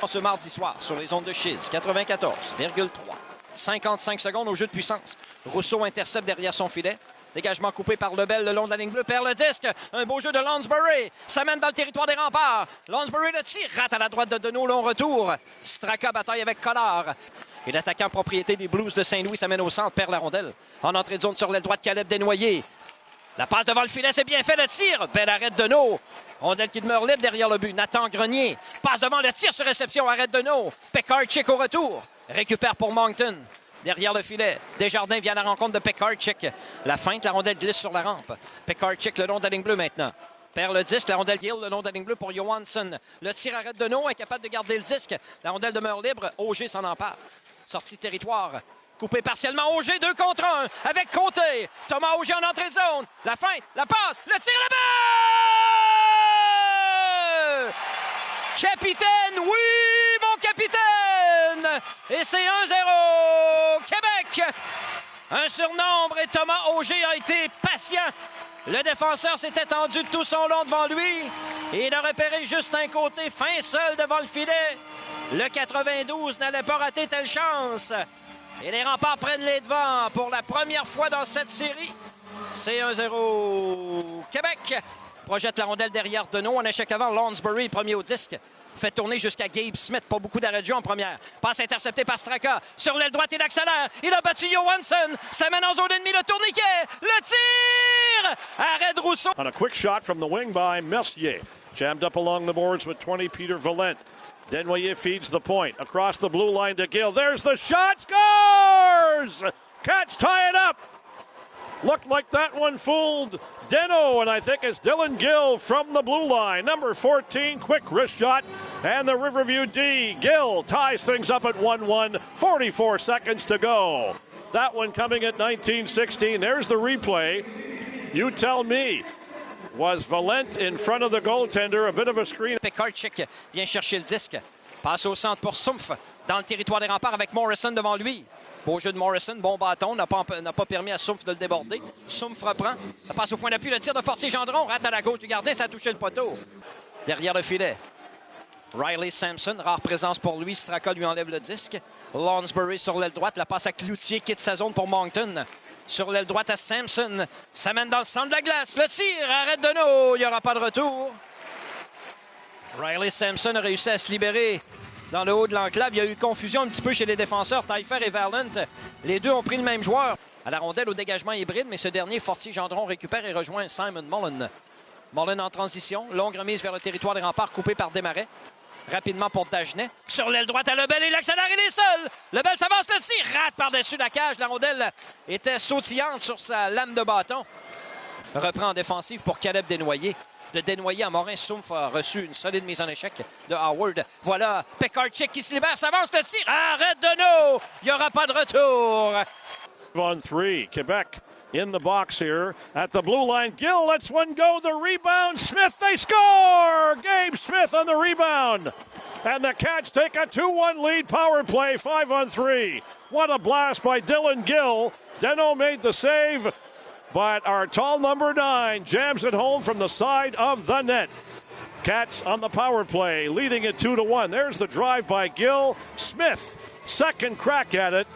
ce mardi soir sur les ondes de Chiz, 94,3. 55 secondes au jeu de puissance. Rousseau intercepte derrière son filet. Dégagement coupé par Lebel le long de la ligne bleue. Perd le disque. Un beau jeu de Lansbury. Ça mène dans le territoire des remparts. Lansbury le tire. Rate à la droite de Deneau. Long retour. Straka bataille avec Collard. Et l'attaquant propriété des Blues de Saint-Louis s'amène au centre. Perd la rondelle. En entrée de zone sur l'aile droite, Caleb Desnoyers. La passe devant le filet, c'est bien fait. Le tir. Bel arrêt de Deneau. Rondelle qui demeure libre derrière le but. Nathan Grenier. Passe devant le tir sur réception. Arrête Deneau. Pekarczyk au retour. Récupère pour Moncton. Derrière le filet, Desjardins vient à la rencontre de Pekarczyk. La feinte, la rondelle glisse sur la rampe. Pekarczyk le long de la ligne bleue maintenant. Perd le disque, la rondelle guille le long de la ligne bleue pour Johansson. Le tir arrête de Deneau, incapable de garder le disque. La rondelle demeure libre, Auger s'en empare. Sortie de territoire, coupé partiellement Auger, 2 contre 1 avec Côté. Thomas Auger en entrée de zone. La feinte, la passe, le tir, le but! Capitaine, oui, mon capitaine! Et c'est 1-0, Québec! Un surnombre et Thomas Auger a été patient. Le défenseur s'est étendu tout son long devant lui. Et il a repéré Justin Côté, fin seul devant le filet. Le 92 n'allait pas rater telle chance. Et les remparts prennent les devants pour la première fois dans cette série. C'est 1-0, Québec! Projette la rondelle derrière Deneau. Un échec avant. Lansbury, premier au disque. Fait tourner jusqu'à Gabe Smith. Pas beaucoup d'arrêt de jeu en première. Passe interceptée par Straka. Sur l'aile droite, il accélère. Il a battu Johansson. Ça mène en zone ennemie. Le tourniquet. Le tir! Arrêt de Rousseau. On a quick shot from the wing by Mercier. Jammed up along the boards with 20, Peter Valent. Desnoyers feeds the point. Across the blue line to Gill. There's the shot. Scores! Cats tie it up. Looked like that one fooled Deno, and I think it's Dylan Gill from the blue line. Number 14, quick wrist shot, and the Riverview D. Gill ties things up at 1-1, 44 seconds to go. That one coming at 19:16. There's the replay. You tell me. Was Valent in front of the goaltender? A bit of a screen. Pekarczyk vient chercher le disque. Passe au centre pour Sumpf. Dans le territoire des remparts avec Morrison devant lui. Beau jeu de Morrison, bon bâton, n'a pas permis à Sumpf de le déborder. Sumpf reprend, ça passe au point d'appui, le tir de Fortier-Gendron, rate à la gauche du gardien, ça a touché le poteau. Derrière le filet, Riley Sampson, rare présence pour lui, Straka lui enlève le disque. Lansbury sur l'aile droite, la passe à Cloutier, quitte sa zone pour Moncton. Sur l'aile droite à Sampson, ça mène dans le centre de la glace, le tir, arrête de nous, il n'y aura pas de retour. Riley Sampson a réussi à se libérer. Dans le haut de l'enclave, il y a eu confusion un petit peu chez les défenseurs. Taillefer et Valent, les deux ont pris le même joueur. À la rondelle, au dégagement hybride, mais ce dernier, Fortier-Gendron, récupère et rejoint Simon Mullen. Mullen en transition, longue remise vers le territoire des remparts, coupé par Desmarais. Rapidement pour Dagenet. Sur l'aile droite à Lebel, il accélère, il est seul. Lebel s'avance, le tir, rate par-dessus la cage. La rondelle était sautillante sur sa lame de bâton. Reprend en défensive pour Caleb Desnoyers. De Desnoyers à Morin, Sumpf a reçu une solide mise en échec de Howard. Voilà Pekarczyk qui se libère, s'avance le tir. Arrête de nous! Il n'y aura pas de retour. On 3, Quebec in the box here at the blue line. Gill lets one go, the rebound. Smith, they score! Gabe Smith on the rebound. And the Cats take a 2-1 lead, power play, 5-on-3. What a blast by Dylan Gill. Deno made the save. But our tall number 9 jams it home from the side of the net. Cats on the power play, leading it 2-1. There's the drive by Gill. Smith, second crack at it,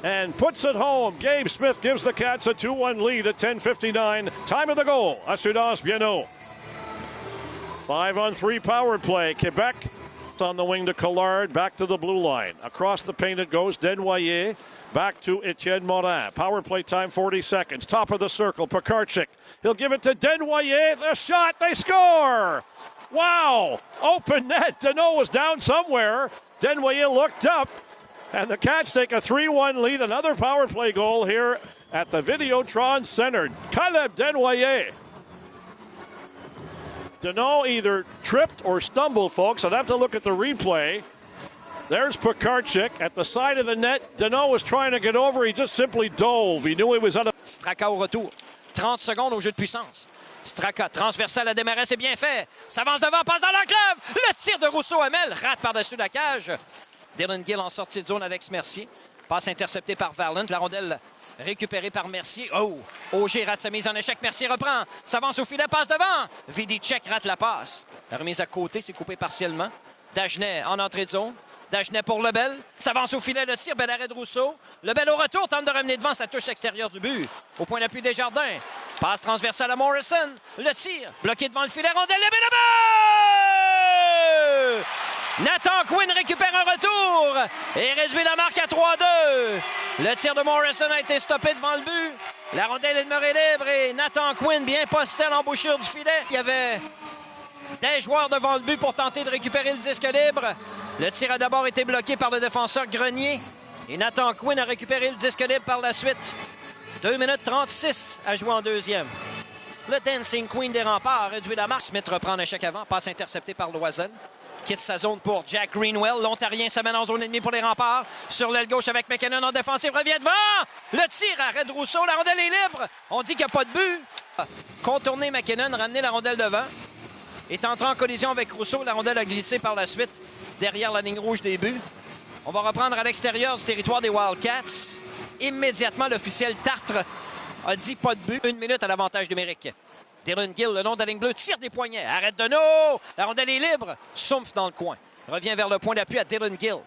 and puts it home. Gabe Smith gives the Cats a 2-1 lead at 10:59. Time of the goal, Assurance Bienot. 5-on-3 power play. Quebec on the wing to Collard, back to the blue line. Across the paint it goes, Desnoyers. Back to Etienne Morin. Power play time, 40 seconds. Top of the circle, Pekarczyk. He'll give it to Desnoyers. The shot, they score! Wow! Open net. Deneau was down somewhere. Desnoyers looked up, and the Cats take a 3-1 lead. Another power play goal here at the Videotron Center. Caleb Desnoyers. Deneau either tripped or stumbled, folks. I'd have to look at the replay. There's Pekarczyk at the side of the net. Deneau was trying to get over. He just simply dove. He knew he was on a... Straka au retour. 30 secondes au jeu de puissance. Straka, transversal à Desmarais, c'est bien fait. S'avance devant, passe dans l'enclave. Le tir de Rousseau-Hamel, rate par-dessus la cage. Dylan Gill en sortie de zone, Alex Mercier. Passe interceptée par Valent. La rondelle récupérée par Mercier. Oh! Auger rate sa mise en échec. Mercier reprend. S'avance au filet, passe devant. Vidicek rate la passe. La remise à côté, c'est coupé partiellement. Dagenet en entrée de zone. Dagenet pour Lebel. S'avance au filet, le tir. Bel arrêt de Rousseau. Lebel au retour, tente de ramener devant sa touche extérieure du but. Au point d'appui Desjardins. Passe transversale à Morrison. Le tir. Bloqué devant le filet. Rondelle. Le but! Nathan Quinn récupère un retour et réduit la marque à 3-2. Le tir de Morrison a été stoppé devant le but. La rondelle est demeurée libre et Nathan Quinn bien posté à l'embouchure du filet. Il y avait des joueurs devant le but pour tenter de récupérer le disque libre. Le tir a d'abord été bloqué par le défenseur Grenier et Nathan Quinn a récupéré le disque libre par la suite. 2 minutes 36 à jouer en deuxième. Le Dancing Queen des remparts réduit la marque. Smith reprend un échec avant, passe intercepté par Loisel. Quitte sa zone pour Jack Greenwell. L'Ontarien s'amène en zone ennemie pour les remparts. Sur l'aile gauche avec McKinnon en défensive. Revient devant. Le tir, arrêt de Rousseau. La rondelle est libre. On dit qu'il n'y a pas de but. Contourner McKinnon, ramener la rondelle devant. Est entré en collision avec Rousseau. La rondelle a glissé par la suite derrière la ligne rouge des buts. On va reprendre à l'extérieur du territoire des Wildcats. Immédiatement, l'officiel Tartre a dit pas de but. 1 minute à l'avantage numérique. Dylan Gill, le long de la ligne bleue, tire des poignets. Arrête de nous! La rondelle est libre. Sumpf dans le coin. Revient vers le point d'appui à Dylan Gill.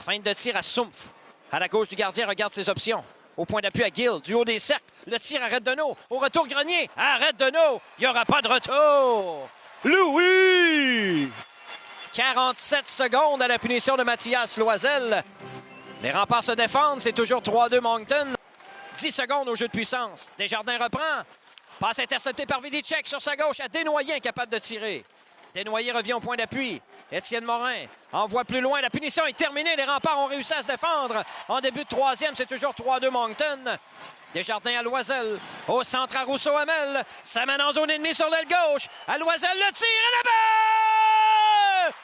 Fin de tir à Sumpf. À la gauche du gardien, regarde ses options. Au point d'appui à Gill, du haut des cercles. Le tir arrête de nous. Au retour, Grenier. Arrête de nous. Il n'y aura pas de retour. Louis! 47 secondes à la punition de Mathias Loisel. Les remparts se défendent. C'est toujours 3-2 Moncton. 10 secondes au jeu de puissance. Desjardins reprend. Passe interceptée par Vidicek sur sa gauche à Desnoyers, incapable de tirer. Desnoyers revient au point d'appui. Étienne Morin envoie plus loin. La punition est terminée. Les remparts ont réussi à se défendre. En début de troisième, c'est toujours 3-2 Moncton. Desjardins à Loisel. Au centre à Rousseau-Hamel. Ça mène en zone ennemie sur l'aile gauche. À Loisel, le tir et le but!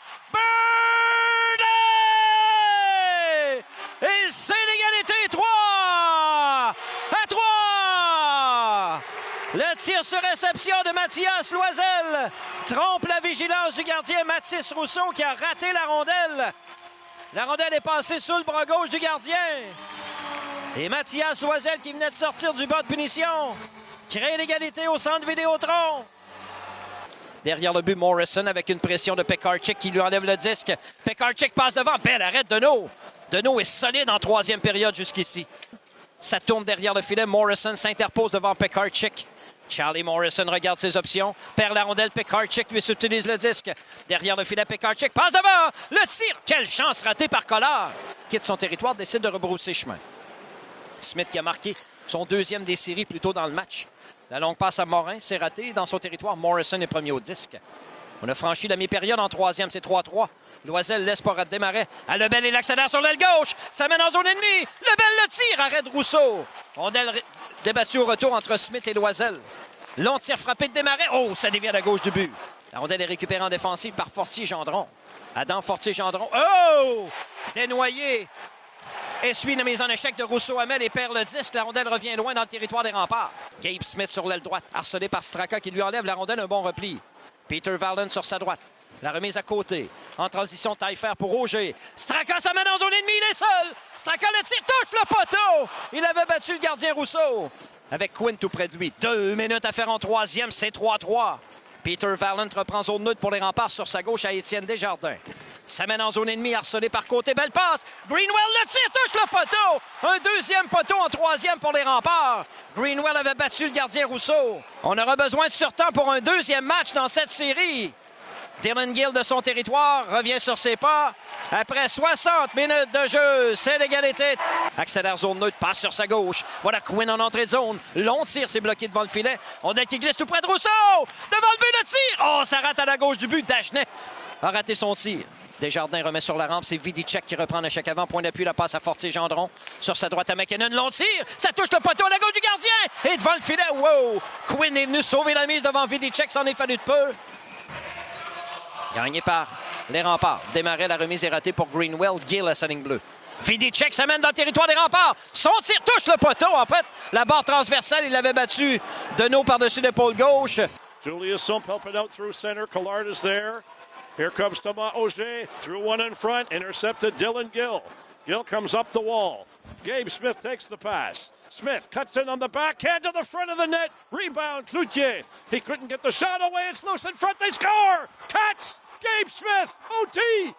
Birdie! Et c'est l'égalité. 3 à 3! Le tir sur réception de Mathias Loisel trompe la vigilance du gardien Mathis Rousseau qui a raté la rondelle. La rondelle est passée sous le bras gauche du gardien. Et Mathias Loisel, qui venait de sortir du bas de punition, crée l'égalité au centre Vidéotron. Derrière le but, Morrison avec une pression de Pekarczyk qui lui enlève le disque. Pekarczyk passe devant. Bel arrêt de Deneau. Deneau est solide en troisième période jusqu'ici. Ça tourne derrière le filet. Morrison s'interpose devant Pekarczyk. Charlie Morrison regarde ses options. Perd la rondelle. Pekarczyk lui subtilise le disque. Derrière le filet, Pekarczyk passe devant. Le tir. Quelle chance ratée par Collard. Quitte son territoire, décide de rebrousser chemin. Smith qui a marqué son deuxième des séries plus tôt dans le match. La longue passe à Morin, c'est raté. Dans son territoire, Morrison est premier au disque. On a franchi la mi-période en troisième, c'est 3-3. Loisel laisse pour démarrer. À Lebel et l'accélère sur l'aile gauche. Ça mène en zone ennemie. Lebel le tire. Arrêt de Rousseau. Rondelle débattue au retour entre Smith et Loisel. Long tir frappé de démarrer. Oh, ça dévie à la gauche du but. La rondelle est récupérée en défensive par Fortier-Gendron. Adam Fortier-Gendron. Oh! Desnoyers essuie une mise en échec de Rousseau-Hamel et perd le disque. La rondelle revient loin dans le territoire des remparts. Gabe Smith sur l'aile droite, harcelé par Straka qui lui enlève la rondelle. Un bon repli. Peter Valen sur sa droite. La remise à côté. En transition, Taillefer pour Roger. Straka s'amène en zone ennemie, il est seul. Straka le tire, touche le poteau. Il avait battu le gardien Rousseau. Avec Quinn tout près de lui. 2 minutes à faire en troisième, c'est 3-3. Peter Valen reprend zone neutre pour les remparts sur sa gauche à Étienne Desjardins. Ça mène en zone ennemie, harcelé par côté. Belle passe. Greenwell le tire, touche le poteau. Un deuxième poteau en troisième pour les remparts. Greenwell avait battu le gardien Rousseau. On aura besoin de surtemps pour un deuxième match dans cette série. Dylan Gill de son territoire revient sur ses pas. Après 60 minutes de jeu, c'est l'égalité. Accélère zone neutre, passe sur sa gauche. Voilà Quinn en entrée de zone. Long tir, c'est bloqué devant le filet. On dit qu'il glisse tout près de Rousseau. Devant le but, le tir. Oh, ça rate à la gauche du but. Dagenet a raté son tir. Desjardins remet sur la rampe. C'est Vidicek qui reprend l'échec avant. Point d'appui, la passe à Fortier-Gendron. Sur sa droite à McKinnon. Long tir. Ça touche le poteau à la gauche du gardien. Et devant le filet, wow! Quinn est venu sauver la mise devant Vidicek. C'en est fallu de peu. Gagné par les remparts. Démarrer, la remise est ratée pour Greenwell. Gill à sa ligne bleue. Vidicek s'amène dans le territoire des remparts. Son tir touche le poteau. En fait, la barre transversale, il l'avait battu. Deneau par-dessus l'épaule gauche. Julius Sump helping out through center. Collard is there. Here comes Thomas Auger. Through one in front. Intercepted Dylan Gill. Gill comes up the wall. Gabe Smith takes the pass. Smith cuts in on the backhand to the front of the net. Rebound, Cloutier. He couldn't get the shot away. It's loose in front. They score! Cats! Gabe Smith, OT.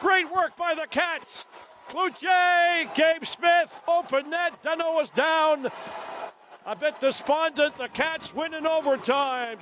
Great work by the Cats. Cloutier, Gabe Smith, open net. Danault was down. A bit despondent. The Cats win in overtime.